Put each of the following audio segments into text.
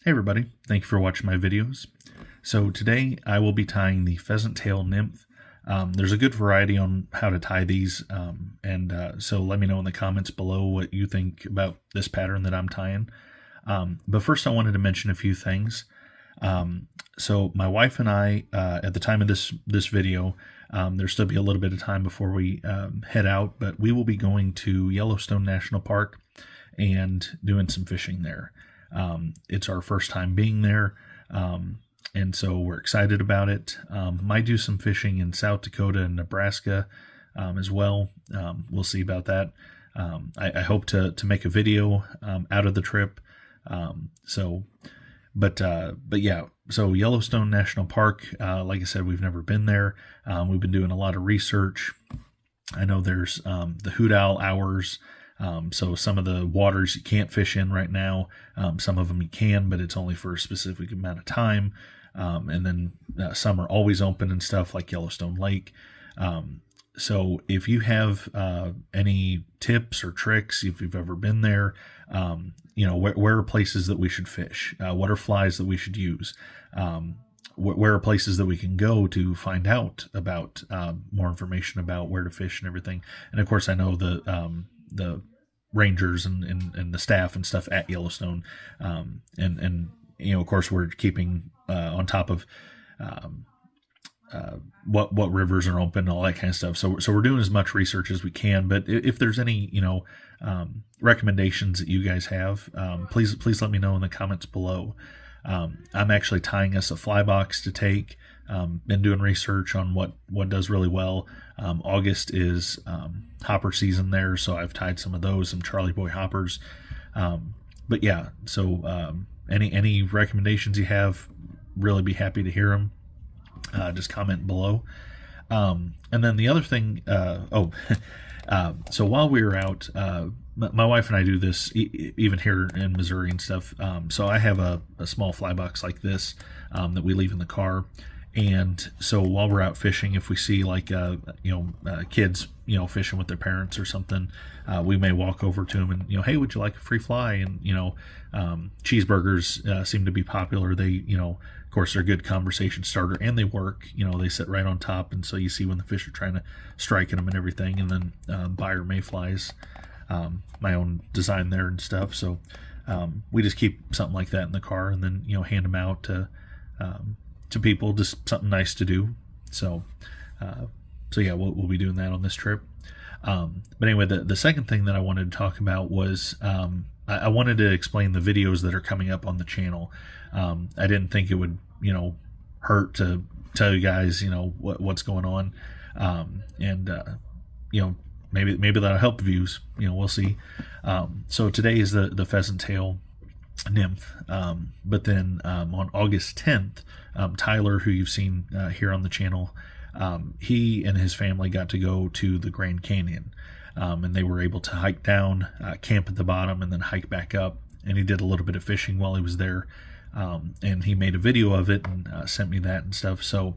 Hey everybody, thank you for watching my videos. So today I will be tying the Pheasant Tail Nymph. There's a good variety on how to tie these, so let me know in the comments below what you think about this pattern that I'm tying. But first I wanted to mention a few things. So my wife and I, at the time of this video, there'll still be a little bit of time before we head out, but we will be going to Yellowstone National Park and doing some fishing there. It's our first time being there, and so we're excited about it. Might do some fishing in South Dakota and Nebraska as well. We'll see about that. I hope to make a video out of the trip. But yeah, so Yellowstone National Park, like I said, we've never been there. We've been doing a lot of research. I know there's the hoot owl hours. So some of the waters you can't fish in right now. Some of them you can, but it's only for a specific amount of time. And then some are always open and stuff like Yellowstone Lake. So if you have any tips or tricks, if you've ever been there, where are places that we should fish? What are flies that we should use? Where are places that we can go to find out about more information about where to fish and everything? And of course, I know the rangers and the staff and stuff at Yellowstone, and of course we're keeping on top of what rivers are open, all that kind of stuff. So we're doing as much research as we can. But if there's any recommendations that you guys have, please let me know in the comments below. I'm actually tying us a fly box to take. Been doing research on what does really well. August is hopper season there, so I've tied some of those, some Charlie Boy hoppers. But yeah, so any recommendations you have, really be happy to hear them. Just comment below. And then the other thing, so while we were out, my wife and I do this even here in Missouri and stuff. So I have a small fly box like this that we leave in the car. And so while we're out fishing, if we see like kids fishing with their parents or something, we may walk over to them and hey, would you like a free fly? And cheeseburgers seem to be popular. They of course they're a good conversation starter, and they work. They sit right on top, and so you see when the fish are trying to strike at them and everything. And then buyer mayflies, my own design there and stuff. So we just keep something like that in the car, and then hand them out to people, just something nice to do. So yeah, we'll be doing that on this trip. But anyway, the second thing that I wanted to talk about was I wanted to explain the videos that are coming up on the channel. I didn't think it would hurt to tell you guys what's going on, maybe that'll help views. We'll see. So today is the Pheasant Tail Nymph, but then on August 10th, Tyler, who you've seen here on the channel, he and his family got to go to the Grand Canyon, and they were able to hike down, camp at the bottom, and then hike back up. And he did a little bit of fishing while he was there, and he made a video of it and sent me that and stuff. So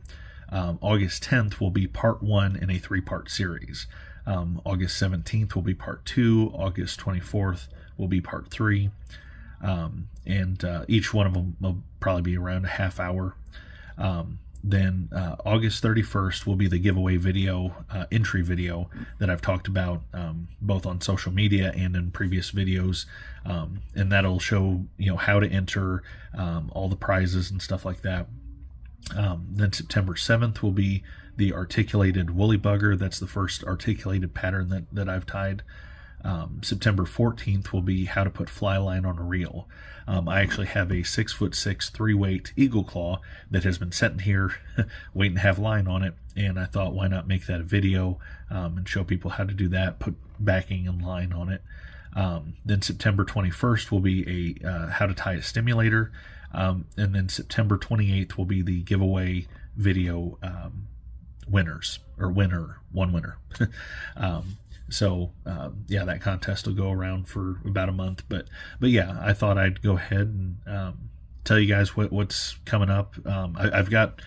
August 10th will be part 1 in a 3-part series. August 17th will be part 2. August 24th will be part 3. And each one of them will probably be around a half hour. Then August 31st will be the giveaway video, entry video that I've talked about both on social media and in previous videos, and that'll show how to enter, all the prizes and stuff like that. Then September 7th will be the articulated woolly bugger. That's the first articulated pattern that I've tied. September 14th will be how to put fly line on a reel. I actually have a 6'6" 3-weight eagle claw that has been sitting here waiting to have line on it, and I thought, why not make that a video and show people how to do that, put backing and line on it. Then September 21st will be a how to tie a stimulator, and then September 28th will be the giveaway video winners, or one winner. So yeah, that contest will go around for about a month, but yeah, I thought I'd go ahead and tell you guys what's coming up. I've got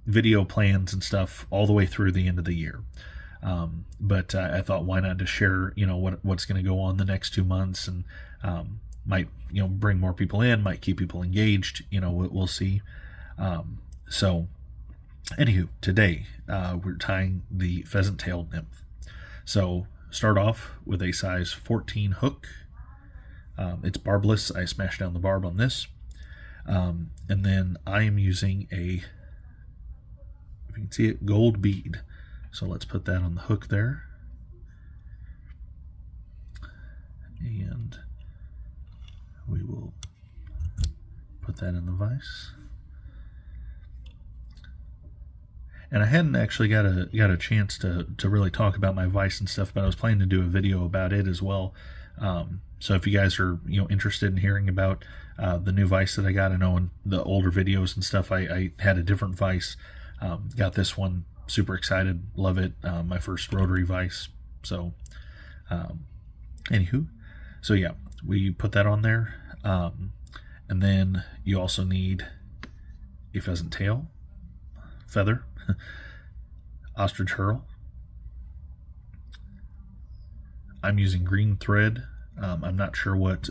video plans and stuff all the way through the end of the year, but I thought, why not just share what's going to go on the next 2 months, and Might, bring more people in, might keep people engaged, we'll see. So anywho, today we're tying the Pheasant Tail Nymph. So start off with a size 14 hook. It's barbless. I smashed down the barb on this. And then I am using a, if you can see it, gold bead. So let's put that on the hook there. And we will put that in the vise. And I hadn't actually got a chance to really talk about my vise and stuff, but I was planning to do a video about it as well. So if you guys are interested in hearing about the new vise that I got, I know in the older videos and stuff I had a different vise. Got this one, super excited, love it. My first rotary vise. So anywho, so yeah, we put that on there. And then you also need a pheasant tail, feather, ostrich herl. I'm using green thread. I'm not sure what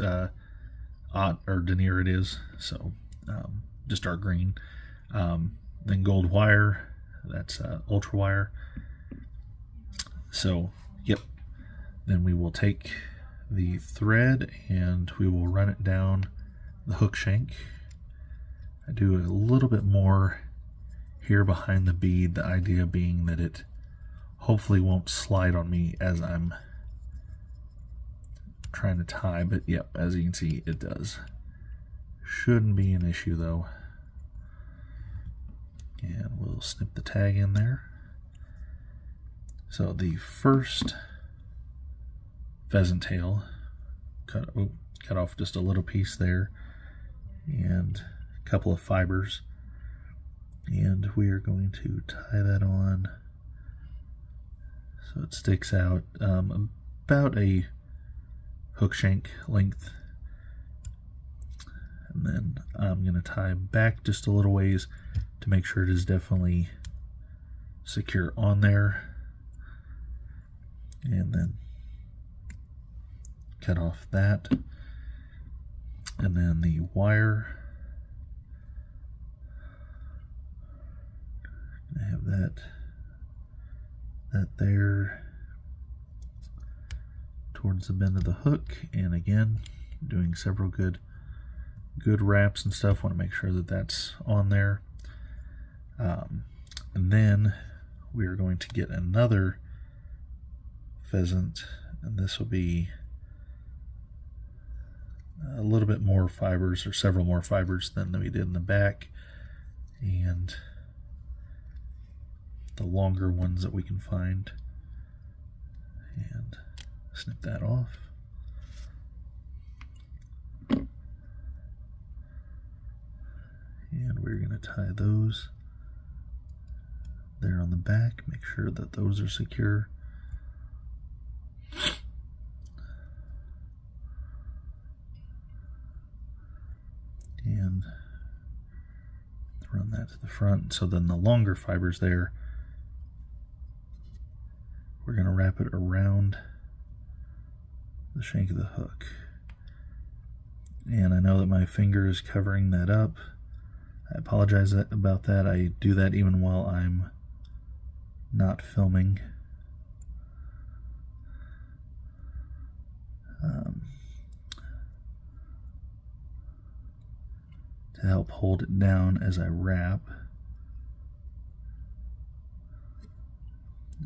aught or denier it is, so just dark green. Then gold wire, that's ultra wire. So yep, then we will take the thread and we will run it down the hook shank. I do a little bit more here behind the bead, the idea being that it hopefully won't slide on me as I'm trying to tie, but yep, as you can see, it does. Shouldn't be an issue though. And we'll snip the tag in there. So the first pheasant tail, cut off just a little piece there and a couple of fibers, and we are going to tie that on so it sticks out about a hook shank length. And then I'm going to tie back just a little ways to make sure it is definitely secure on there, and then cut off that, and then the wire, I have that there towards the bend of the hook, and again doing several good wraps and stuff. Want to make sure that that's on there. And then we are going to get another pheasant, and this will be a little bit more fibers, or several more fibers than we did in the back, and the longer ones that we can find, and snip that off. And we're going to tie those there on the back, make sure that those are secure. And run that to the front. So then the longer fibers there, we're going to wrap it around the shank of the hook. And I know that my finger is covering that up. I apologize about that. I do that even while I'm not filming. To help hold it down as I wrap.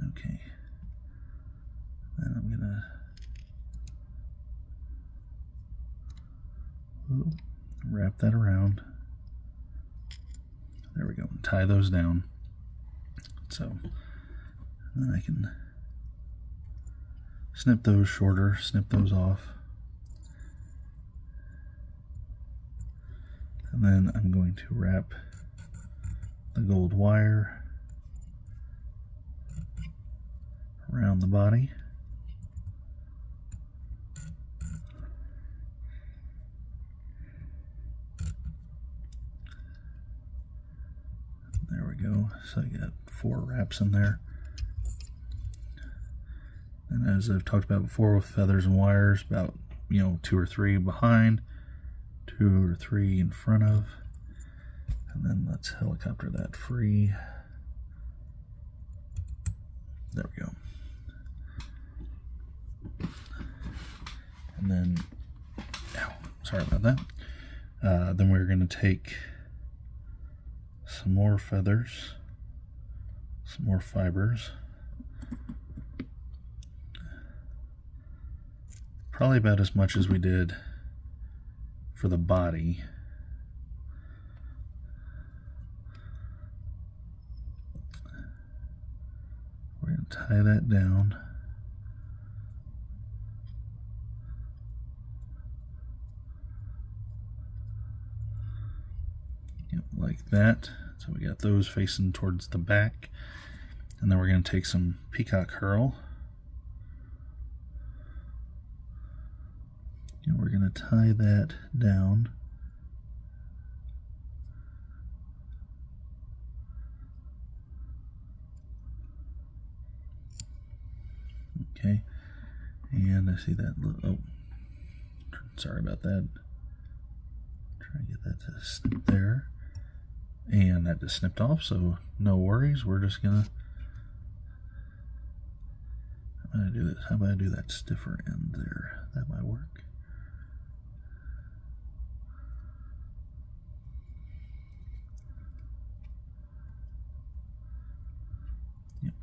Okay. Then I'm gonna wrap that around. There we go. Tie those down. So then I can snip those shorter, snip those off. And then I'm going to wrap the gold wire around the body. There we go. So I got 4 wraps in there. And as I've talked about before with feathers and wires, about 2 or 3 behind, 2 or 3 in front of, and then let's helicopter that free. There we go. And then, sorry about that. Then we're going to take some more feathers, some more fibers. Probably about as much as we did for the body. We're going to tie that down. Yep, like that. So we got those facing towards the back. And then we're going to take some peacock herl. And we're going to tie that down. Okay, and I see that little, sorry about that. Try to get that to snip there. And that just snipped off, so no worries. We're just gonna, how about I do this? How about I do that stiffer end there? That might work. Yep.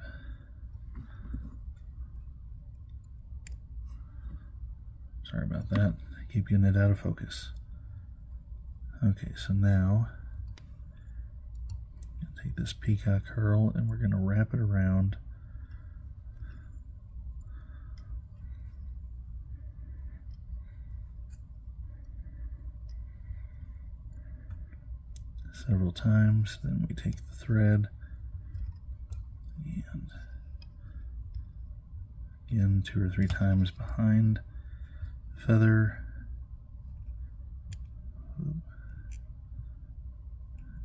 Sorry about that. I keep getting it out of focus. Okay, so now take this peacock herl and we're going to wrap it around several times. Then we take the thread and again 2 or 3 times behind the feather.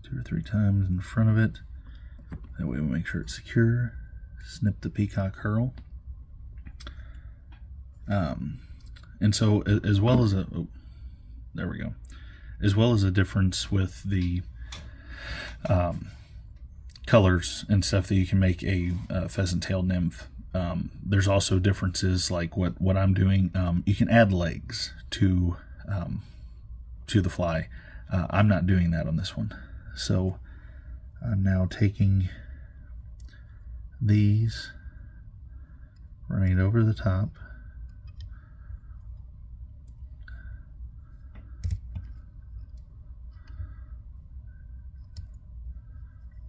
2 or 3 times in front of it. That way we make sure it's secure. Snip the peacock herl. And so as well as a, there we go. As well as a difference with the colors and stuff that you can make a pheasant tail nymph. There's also differences like what I'm doing. You can add legs to the fly. I'm not doing that on this one. So I'm now taking these, running it over the top,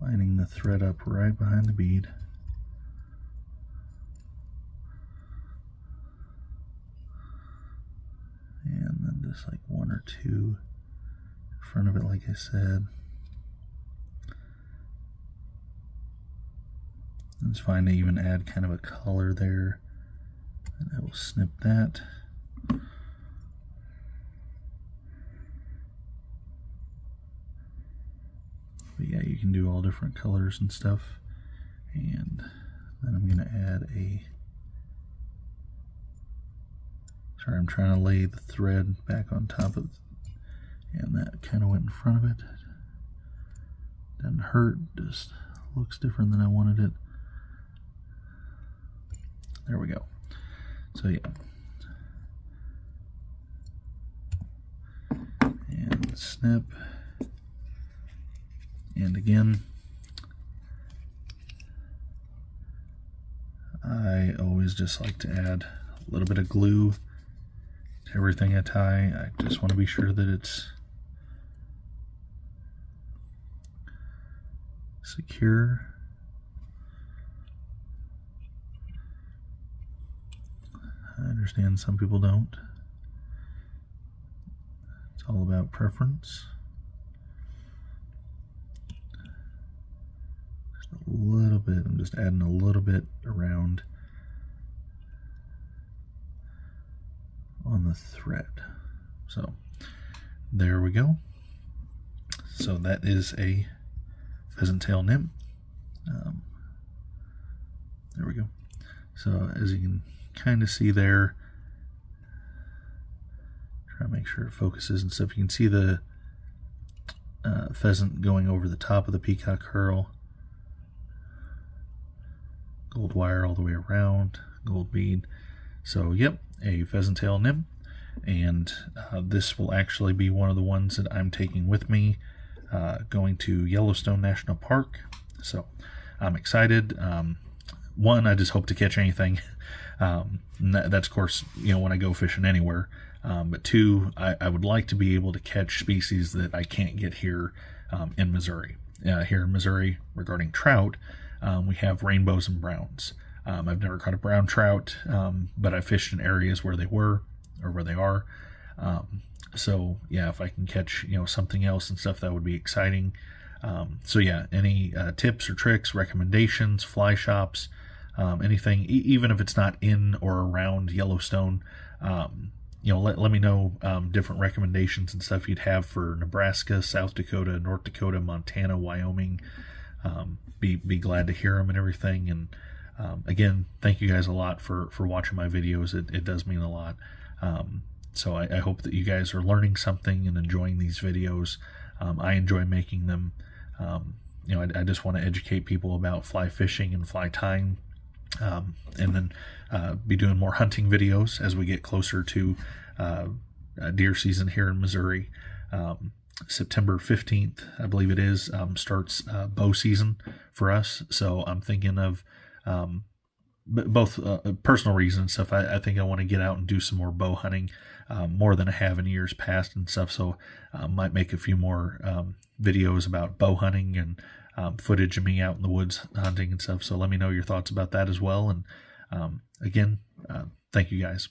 lining the thread up right behind the bead. And then just like 1 or 2 in front of it, like I said. It's fine to even add kind of a color there, and I will snip that. But yeah, you can do all different colors and stuff. And then I'm going to add a, sorry, I'm trying to lay the thread back on top of it, and that kind of went in front of it. Doesn't hurt, just looks different than I wanted it. There we go. So yeah. And snip. And again, I always just like to add a little bit of glue to everything I tie. I just want to be sure that it's secure. I understand some people don't. It's all about preference. Just a little bit, I'm just adding a little bit around on the thread. So there we go. So that is a pheasant tail nymph. There we go. So as you can kind of see there, Try to make sure it focuses and stuff. You can see the pheasant going over the top of the peacock curl. Gold wire all the way around, gold bead. So yep, a pheasant tail nymph, and this will actually be one of the ones that I'm taking with me going to Yellowstone National Park. So I'm excited. One, I just hope to catch anything. That's of course, when I go fishing anywhere. But two, I would like to be able to catch species that I can't get here in Missouri. Here in Missouri, regarding trout, we have rainbows and browns. I've never caught a brown trout, but I fished in areas where they were, or where they are. So yeah, if I can catch something else and stuff, that would be exciting. So yeah, any tips or tricks, recommendations, fly shops, anything, even if it's not in or around Yellowstone, let me know different recommendations and stuff you'd have for Nebraska, South Dakota, North Dakota, Montana, Wyoming. Be glad to hear them and everything. And again, thank you guys a lot for watching my videos. It does mean a lot. So I hope that you guys are learning something and enjoying these videos. I enjoy making them. I just want to educate people about fly fishing and fly tying. And then be doing more hunting videos as we get closer to deer season here in Missouri. September 15th, I believe it is, starts bow season for us. So I'm thinking of both personal reasons and stuff. I think I want to get out and do some more bow hunting, more than I have in years past and stuff. So might make a few more videos about bow hunting and footage of me out in the woods hunting and stuff. So let me know your thoughts about that as well. And again, thank you guys.